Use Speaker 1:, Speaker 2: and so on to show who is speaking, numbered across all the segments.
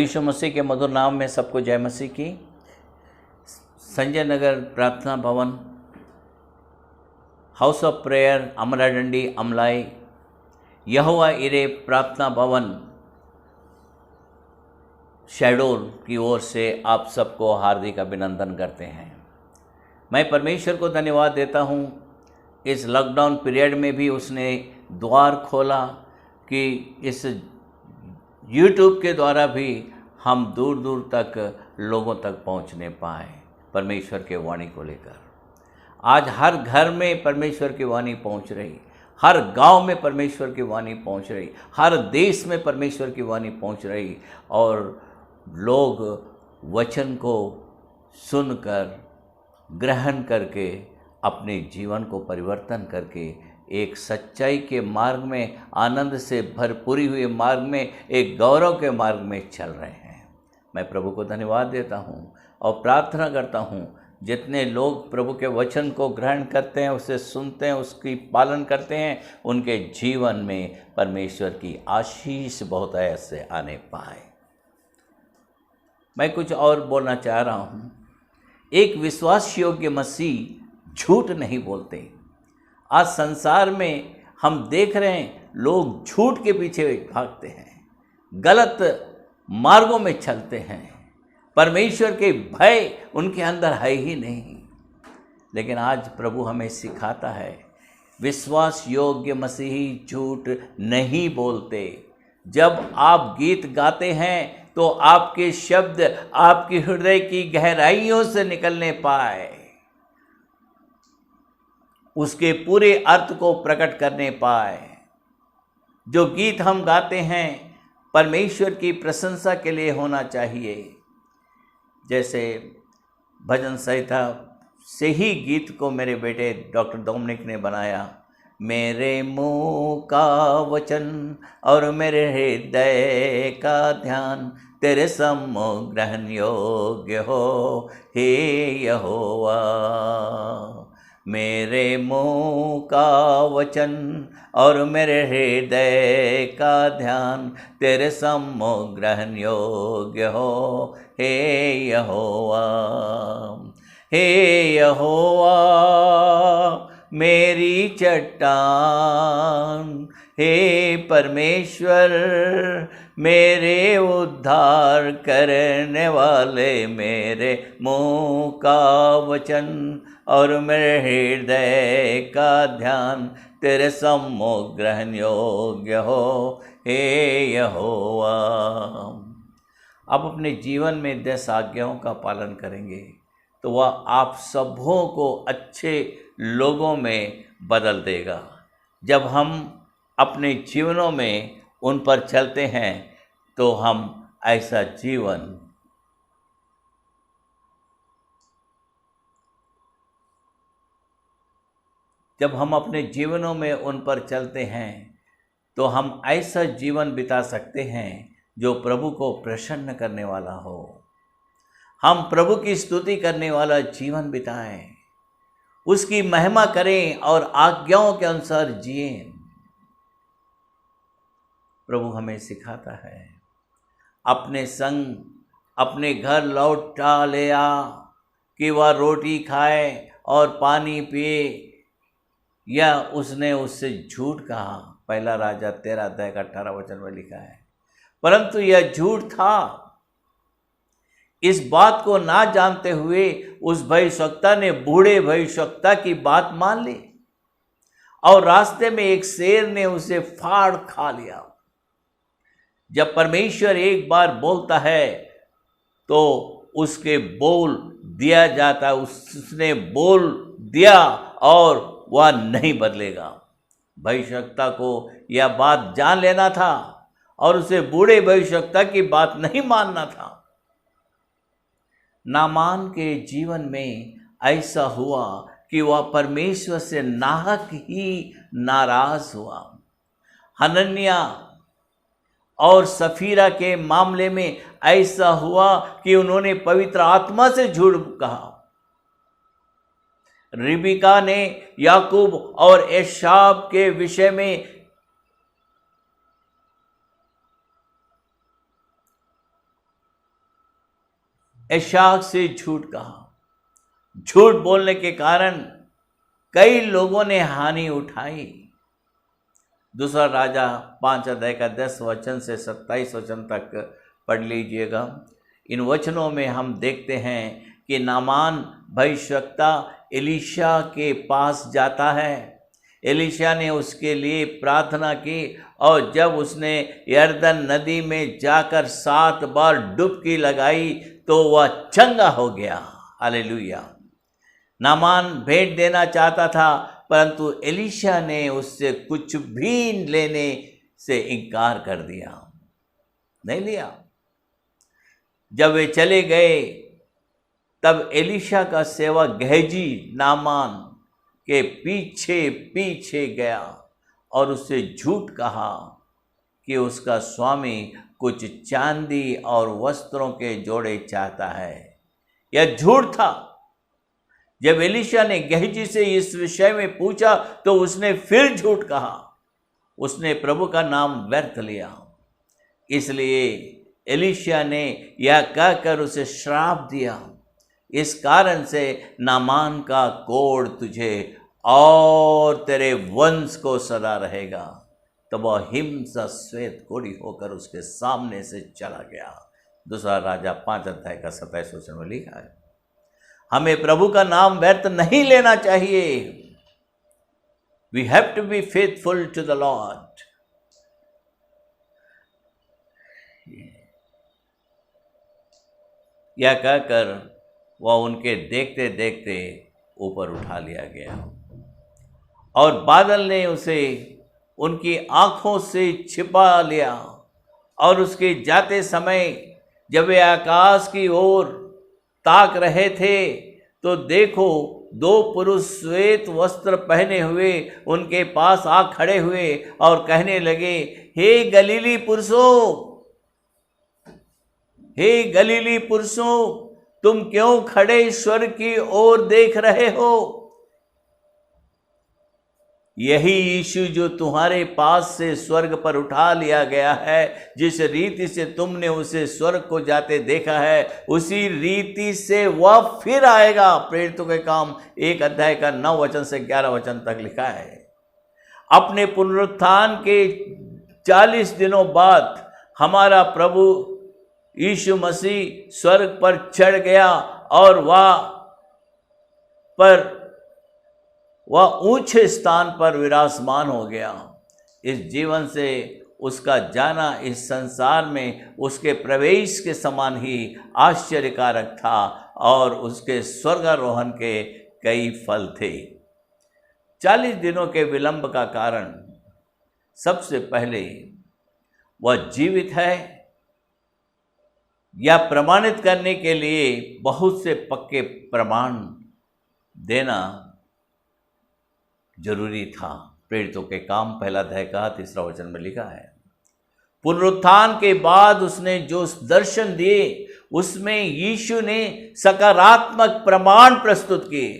Speaker 1: यीशु मसीह के मधुर नाम में सबको जय मसीह की। संजय नगर प्रार्थना भवन, हाउस ऑफ प्रेयर, अमराडंडी, अमलाई, यहोवा इरे प्रार्थना भवन शहडोल की ओर से आप सबको हार्दिक अभिनंदन करते हैं। मैं परमेश्वर को धन्यवाद देता हूँ, इस लॉकडाउन पीरियड में भी उसने द्वार खोला कि इस यूट्यूब के द्वारा भी हम दूर दूर तक लोगों तक पहुंचने पाए परमेश्वर के वाणी को लेकर। आज हर घर में परमेश्वर की वाणी पहुंच रही, हर गांव में परमेश्वर की वाणी पहुंच रही, हर देश में परमेश्वर की वाणी पहुंच रही और लोग वचन को सुनकर ग्रहण करके अपने जीवन को परिवर्तन करके एक सच्चाई के मार्ग में, आनंद से भरपूरी हुए मार्ग में, एक गौरव के मार्ग में चल रहे हैं। मैं प्रभु को धन्यवाद देता हूँ और प्रार्थना करता हूँ जितने लोग प्रभु के वचन को ग्रहण करते हैं, उसे सुनते हैं, उसकी पालन करते हैं, उनके जीवन में परमेश्वर की आशीष बहुत ऐसे आने पाए। मैं कुछ और बोलना चाह रहा हूँ। एक विश्वास योग्य मसीह झूठ नहीं बोलते। आज संसार में हम देख रहे हैं लोग झूठ के पीछे भागते हैं, गलत मार्गों में चलते हैं, परमेश्वर के भय उनके अंदर है ही नहीं। लेकिन आज प्रभु हमें सिखाता है विश्वास योग्य मसीही झूठ नहीं बोलते। जब आप गीत गाते हैं तो आपके शब्द आपके हृदय की गहराइयों से निकलने पाए, उसके पूरे अर्थ को प्रकट करने पाए। जो गीत हम गाते हैं परमेश्वर की प्रशंसा के लिए होना चाहिए। जैसे भजन संहिता से ही गीत को मेरे बेटे डॉक्टर डोमिनिक ने बनाया। मेरे मुँह का वचन और मेरे हृदय का ध्यान तेरे सम्मुख ग्रहण योग्य हो हे यहोवा। मेरे मुँह का वचन और मेरे हृदय का ध्यान तेरे सम्मुख ग्रहण योग्य हो हे यहोवा। हे यहोवा मेरी चट्टान, हे परमेश्वर मेरे उद्धार करने वाले, मेरे मुँह का वचन और मेरे हृदय का ध्यान तेरे सम्मुख ग्रहण योग्य हो हे यहोवा। आप अपने जीवन में 10 आज्ञाओं का पालन करेंगे तो वह आप सबों को अच्छे लोगों में बदल देगा। जब हम अपने जीवनों में उन पर चलते हैं तो हम ऐसा जीवन जब हम अपने जीवनों में उन पर चलते हैं तो हम ऐसा जीवन बिता सकते हैं जो प्रभु को प्रसन्न करने वाला हो। हम प्रभु की स्तुति करने वाला जीवन बिताएं, उसकी महिमा करें और आज्ञाओं के अनुसार जिएं। प्रभु हमें सिखाता है अपने संग अपने घर लौटा ले आ कि वह रोटी खाए और पानी पिए, या उसने उससे झूठ कहा। पहला राजा 13 अध्याय का 18 वचन में लिखा है। परंतु यह झूठ था। इस बात को ना जानते हुए उस भविष्यवक्ता ने बूढ़े भविष्यवक्ता की बात मान ली और रास्ते में एक शेर ने उसे फाड़ खा लिया। जब परमेश्वर एक बार बोलता है तो उसके बोल दिया जाता, उसने बोल दिया और वह नहीं बदलेगा। भविष्यवक्ता को यह बात जान लेना था और उसे बूढ़े भविष्यवक्ता की बात नहीं मानना था। नामान के जीवन में ऐसा हुआ कि वह परमेश्वर से नाहक ही नाराज हुआ। हनन्या और सफीरा के मामले में ऐसा हुआ कि उन्होंने पवित्र आत्मा से झूठ कहा। रिबिका ने याकूब और एसाव के विषय में एशाक से झूठ कहा। झूठ बोलने के कारण कई लोगों ने हानि उठाई। दूसरा राजा 5 अध्याय का 10 वचन से 27 वचन तक पढ़ लीजिएगा। इन वचनों में हम देखते हैं कि नामान भविष्यवक्ता एलीशा के पास जाता है। एलीशा ने उसके लिए प्रार्थना की और जब उसने यरदन नदी में जाकर 7 बार डुबकी लगाई तो वह चंगा हो गया। हालेलुया। नामान भेंट देना चाहता था, परंतु एलीशा ने उससे कुछ भी लेने से इनकार कर दिया, नहीं लिया। जब वे चले गए तब एलीशा का सेवक गेहजी नामान के पीछे पीछे गया और उससे झूठ कहा कि उसका स्वामी कुछ चांदी और वस्त्रों के जोड़े चाहता है। यह झूठ था। जब एलीशा ने गेहजी से इस विषय में पूछा तो उसने फिर झूठ कहा। उसने प्रभु का नाम व्यर्थ लिया। इसलिए एलीशा ने यह कहकर उसे श्राप दिया, इस कारण से नामान का कोढ़ तुझे और तेरे वंश को सदा रहेगा। तब वह हिंसा श्वेत कोढ़ी होकर उसके सामने से चला गया। दूसरा राजा 5 अध्याय का 27 वचन में लिखा है। हमें प्रभु का नाम व्यर्थ नहीं लेना चाहिए। We have to be faithful to the Lord. यह कहकर वह उनके देखते देखते ऊपर उठा लिया गया और बादल ने उसे उनकी आंखों से छिपा लिया। और उसके जाते समय जब वे आकाश की ओर ताक रहे थे तो देखो 2 पुरुष श्वेत वस्त्र पहने हुए उनके पास आ खड़े हुए और कहने लगे, हे गलीली पुरुषों, हे गलीली पुरुषों, तुम क्यों खड़े स्वर्ग की ओर देख रहे हो? यही यीशु जो तुम्हारे पास से स्वर्ग पर उठा लिया गया है, जिस रीति से तुमने उसे स्वर्ग को जाते देखा है, उसी रीति से वह फिर आएगा। प्रेरितों के काम 1 अध्याय का 9 वचन से 11 वचन तक लिखा है। अपने पुनरुत्थान के 40 दिनों बाद हमारा प्रभु यीशु मसीह स्वर्ग पर चढ़ गया और वह ऊंचे स्थान पर विराजमान हो गया। इस जीवन से उसका जाना इस संसार में उसके प्रवेश के समान ही आश्चर्यकारक था और उसके स्वर्गारोहण के कई फल थे। 40 दिनों के विलंब का कारण, सबसे पहले वह जीवित है या प्रमाणित करने के लिए बहुत से पक्के प्रमाण देना जरूरी था। प्रेरितों के काम 1 अध्याय का 3 वचन में लिखा है। पुनरुत्थान के बाद उसने जो दर्शन दिए उसमें यीशु ने सकारात्मक प्रमाण प्रस्तुत किए।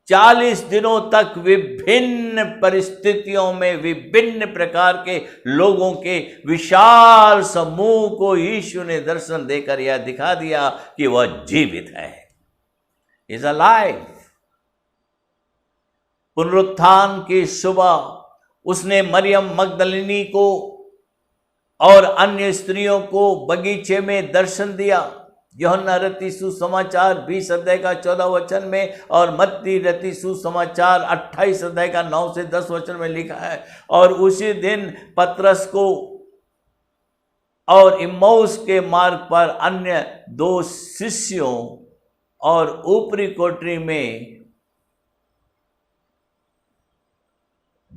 Speaker 1: 40 दिनों तक विभिन्न परिस्थितियों में विभिन्न प्रकार के लोगों के विशाल समूह को यीशु ने दर्शन देकर यह दिखा दिया कि वह जीवित है, इज अलाइव। पुनरुत्थान की सुबह उसने मरियम मगदलिनी को और अन्य स्त्रियों को बगीचे में दर्शन दिया। यूहन्ना रति सुसमाचार 20 अध्याय का 14 वचन में और मत्ती रति सुसमाचार 28 अध्याय का 9 से 10 वचन में लिखा है। और उसी दिन पतरस को और इम्माउस के मार्ग पर अन्य 2 शिष्यों और ऊपरी कोठरी में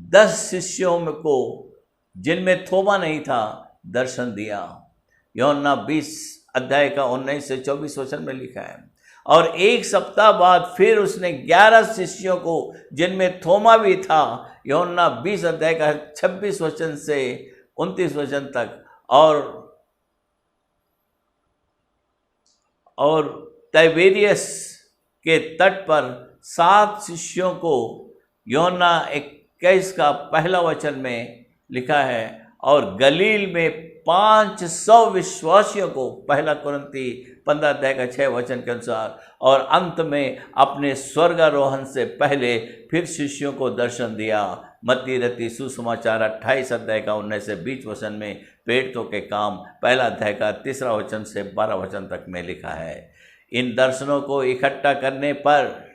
Speaker 1: 10 शिष्यों में को, जिनमें थोमा नहीं था, दर्शन दिया। यूहन्ना 20 अध्याय का 19 से 24 वचन में लिखा है। और 1 सप्ताह बाद फिर उसने 11 शिष्यों को, जिनमें थोमा भी था, यूहन्ना 20 अध्याय का 26 वचन से 29 वचन तक, और तिबेरियस के तट पर 7 शिष्यों को, यूहन्ना 21 का 1 वचन में लिखा है। और गलील में 500 विश्वासियों को, पहला कुरिन्ती 15 अध्याय का 6 वचन के अनुसार, और अंत में अपने स्वर्गारोहण से पहले फिर शिष्यों को दर्शन दिया। मत्ती रत्ती सुसमाचार 28 अध्याय का 19 से 20 वचन में प्रेरितों के काम पहला अध्याय का 3 वचन से 12 वचन तक में लिखा है। इन दर्शनों को इकट्ठा करने पर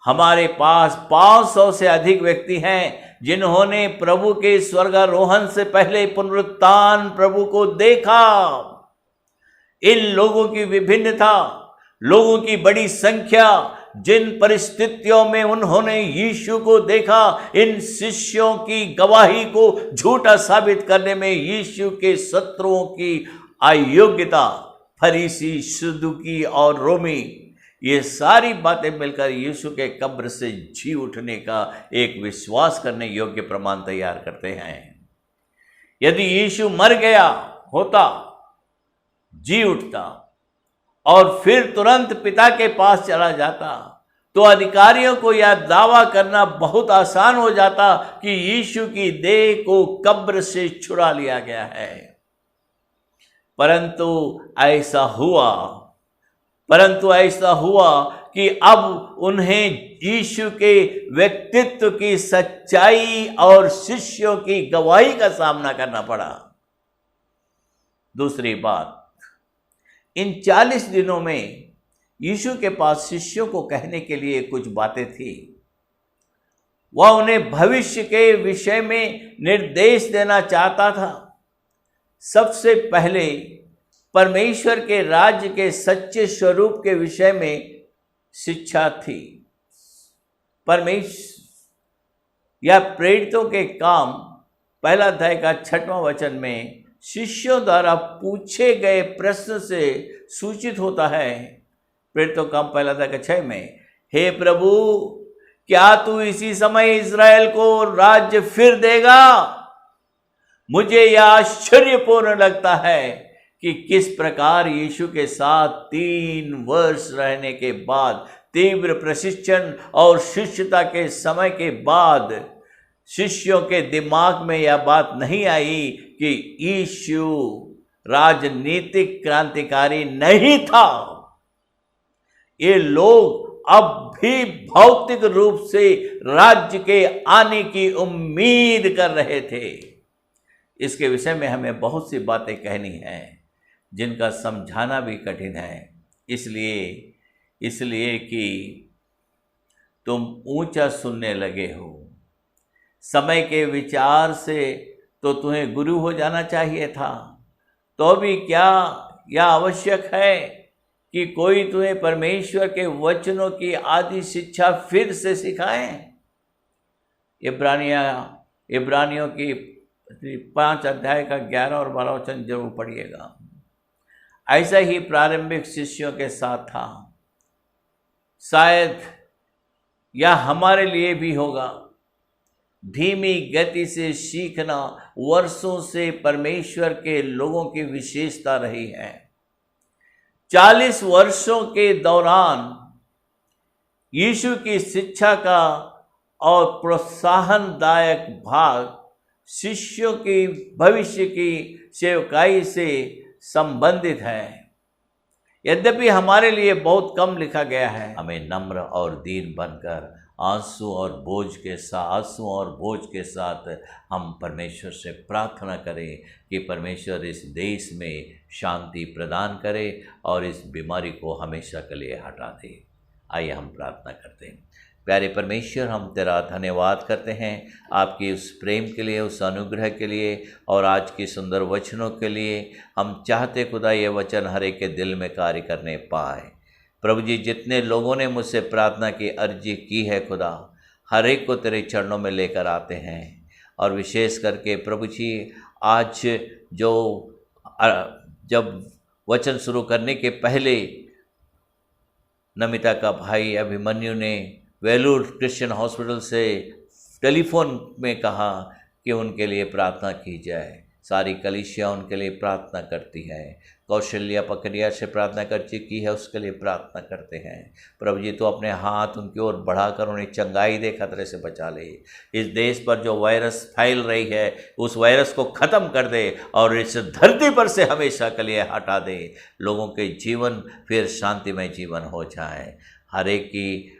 Speaker 1: हमारे पास 500 से अधिक व्यक्ति हैं जिन्होंने प्रभु के स्वर्गारोहण से पहले पुनरुत्थान प्रभु को देखा। इन लोगों की विभिन्नता, लोगों की बड़ी संख्या, जिन परिस्थितियों में उन्होंने यीशु को देखा, इन शिष्यों की गवाही को झूठा साबित करने में यीशु के शत्रुओं की अयोग्यता, फरीसी, सदूकी और रोमी, ये सारी बातें मिलकर यीशु के कब्र से जी उठने का एक विश्वास करने योग्य प्रमाण तैयार करते हैं। यदि यीशु मर गया होता, जी उठता और फिर तुरंत पिता के पास चला जाता, तो अधिकारियों को यह दावा करना बहुत आसान हो जाता कि यीशु की देह को कब्र से छुड़ा लिया गया है। परंतु ऐसा हुआ कि अब उन्हें यीशु के व्यक्तित्व की सच्चाई और शिष्यों की गवाही का सामना करना पड़ा। दूसरी बात, इन 40 दिनों में यीशु के पास शिष्यों को कहने के लिए कुछ बातें थी। वह उन्हें भविष्य के विषय में निर्देश देना चाहता था। सबसे पहले परमेश्वर के राज्य के सच्चे स्वरूप के विषय में शिक्षा थी। परमेश्वर या प्रेरितों के काम पहला अध्याय का 6वां वचन में शिष्यों द्वारा पूछे गए प्रश्न से सूचित होता है। प्रेरितों का काम पहला अध्याय का 6 में, हे प्रभु, क्या तू इसी समय इज़राइल को राज्य फिर देगा? मुझे यह आश्चर्यपूर्ण लगता है कि किस प्रकार यीशु के साथ 3 वर्ष रहने के बाद, तीव्र प्रशिक्षण और शिष्यता के समय के बाद, शिष्यों के दिमाग में यह बात नहीं आई कि यीशु राजनीतिक क्रांतिकारी नहीं था। ये लोग अब भी भौतिक रूप से राज्य के आने की उम्मीद कर रहे थे। इसके विषय में हमें बहुत सी बातें कहनी हैं जिनका समझाना भी कठिन है, इसलिए कि तुम ऊंचा सुनने लगे हो। समय के विचार से तो तुम्हें गुरु हो जाना चाहिए था, तो भी क्या यह आवश्यक है कि कोई तुम्हें परमेश्वर के वचनों की आदि शिक्षा फिर से सिखाए? इब्रानियों की 5 अध्याय का 11 और 12 वचन जरूर पढ़िएगा। ऐसा ही प्रारंभिक शिष्यों के साथ था। शायद यह हमारे लिए भी होगा। धीमी गति से सीखना वर्षों से परमेश्वर के लोगों की विशेषता रही है। 40 वर्षों के दौरान यीशु की शिक्षा का और प्रोत्साहनदायक भाग शिष्यों की भविष्य की सेवकाई से संबंधित है। यद्यपि हमारे लिए बहुत कम लिखा गया है, हमें नम्र और दीन बनकर आंसू और बोझ के साथ हम परमेश्वर से प्रार्थना करें कि परमेश्वर इस देश में शांति प्रदान करे और इस बीमारी को हमेशा के लिए हटा दे। आइए हम प्रार्थना करते हैं। प्यारे परमेश्वर, हम तेरा धन्यवाद करते हैं आपकी उस प्रेम के लिए, उस अनुग्रह के लिए और आज की सुंदर वचनों के लिए। हम चाहते खुदा ये वचन हर एक के दिल में कार्य करने पाए। प्रभु जी, जितने लोगों ने मुझसे प्रार्थना की अर्जी की है खुदा, हर एक को तेरे चरणों में लेकर आते हैं। और विशेष करके प्रभु जी, आज जब वचन शुरू करने के पहले नमिता का भाई अभिमन्यु ने वेलूर क्रिश्चियन हॉस्पिटल से टेलीफोन में कहा कि उनके लिए प्रार्थना की जाए, सारी कलीसिया उनके लिए प्रार्थना करती है। कौशल्या पकड़िया से प्रार्थना कर चुकी है, उसके लिए प्रार्थना करते हैं। प्रभु जी तो अपने हाथ उनकी ओर बढ़ाकर उन्हें चंगाई दे, खतरे से बचा ले। इस देश पर जो वायरस फैल रही है उस वायरस को ख़त्म कर दे और इस धरती पर से हमेशा के लिए हटा दे। लोगों के जीवन फिर शांतिमय जीवन हो जाए। हर एक की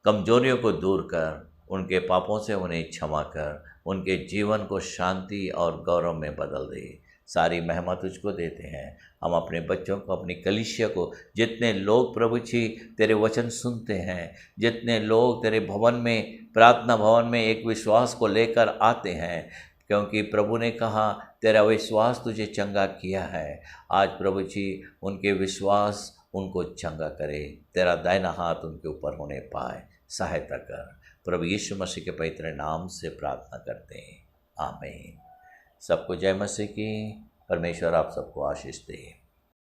Speaker 1: कमजोरियों को दूर कर, उनके पापों से उन्हें क्षमा कर, उनके जीवन को शांति और गौरव में बदल दे। सारी महिमा तुझको देते हैं। हम अपने बच्चों को, अपनी कलीसिया को, जितने लोग प्रभु जी तेरे वचन सुनते हैं, जितने लोग तेरे भवन में, प्रार्थना भवन में एक विश्वास को लेकर आते हैं, क्योंकि प्रभु ने कहा तेरा विश्वास तुझे चंगा किया है। आज प्रभु जी उनके विश्वास उनको चंगा करे, तेरा दाहिना हाथ उनके ऊपर होने पाए, सहायता कर। प्रभु यीशु मसीह के पवित्र नाम से प्रार्थना करते हैं, आमीन। सबको जय मसीह की। परमेश्वर आप सबको आशीष दे।